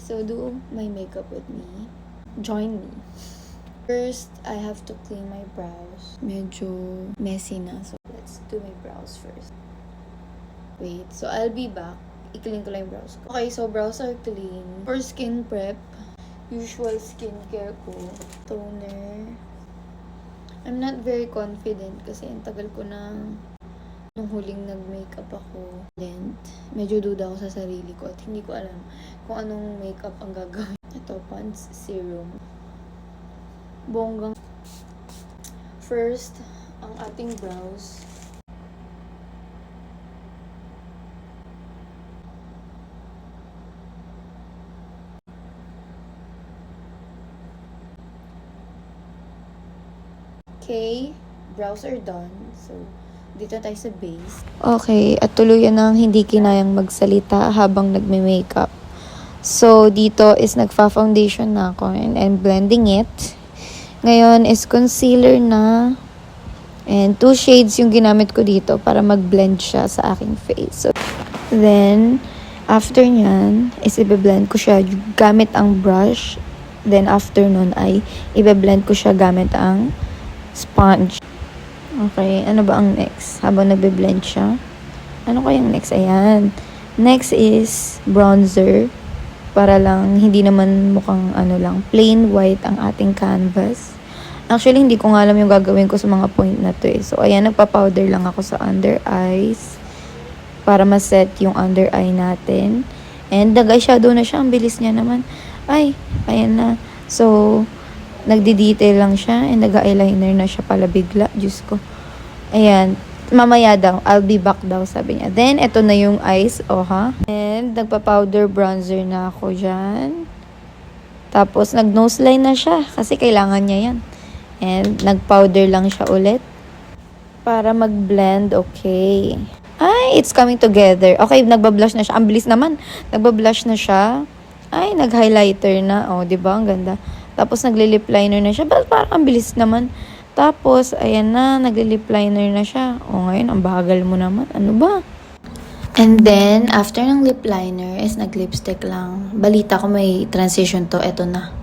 So, do my makeup with me. Join me. First, I have to clean my brows. Medyo messy na. So, let's do my brows first. Wait, so I'll be back. I-clean ko lang yung brows ko. Okay, so brows are clean. For skin prep, usual skincare ko. Toner. I'm not very confident kasi ang tagal ko na nung huling nag-makeup ako. Then, medyo duda ako sa sarili ko at hindi ko alam kung anong makeup ang gagawin. Ito, Pond's Serum. Bonggang. First, ang ating brows. Okay, brows are done. So, dito tayo sa base. Okay, at tuluyan nang hindi kinayang magsalita habang nagme-makeup. So, dito is nagfa-foundation na ako and blending it. Ngayon is concealer na. And 2 shades yung ginamit ko dito para mag-blend siya sa aking face. So, then, after nyan, is ibe-blend ko siya gamit ang brush. Then, after nun ay ibe-blend ko siya gamit ang sponge. Okay, ano ba ang next? Habang nagbe-blend siya. Ano kayang next? Ayan. Next is bronzer. Para lang, hindi naman mukhang ano lang, plain white ang ating canvas. Actually, hindi ko nga alam yung gagawin ko sa mga point na to eh. So, ayan, nagpa-powder lang ako sa under eyes. Para ma-set yung under eye natin. And nag-eyeshadow na siya. Ang bilis niya naman. Ay, ayan na. So, nagdi-detail lang siya and nag-eyeliner na siya pala bigla. Diyos ko. Ayan. Mamaya daw. I'll be back daw, sabi niya. Then, ito na yung eyes. Oh, ha? And, nagpa-powder bronzer na ako dyan. Tapos, nag-nose line na siya. Kasi kailangan niya yan. And, nag-powder lang siya ulit. Para mag-blend. Okay. Ay, it's coming together. Okay, nagbablush na siya. Ang bilis naman. Nagbablush na siya. Ay, nag-highlighter na. Oh, diba? Ang ganda. Tapos, nagli-lip liner na siya. Parang ang bilis naman. Tapos, ayan na, nagli-lip liner na siya. O, ngayon, ang bagal mo naman. Ano ba? And then, after ng lip liner, is nag-lipstick lang. Balita ko may transition to. Eto na.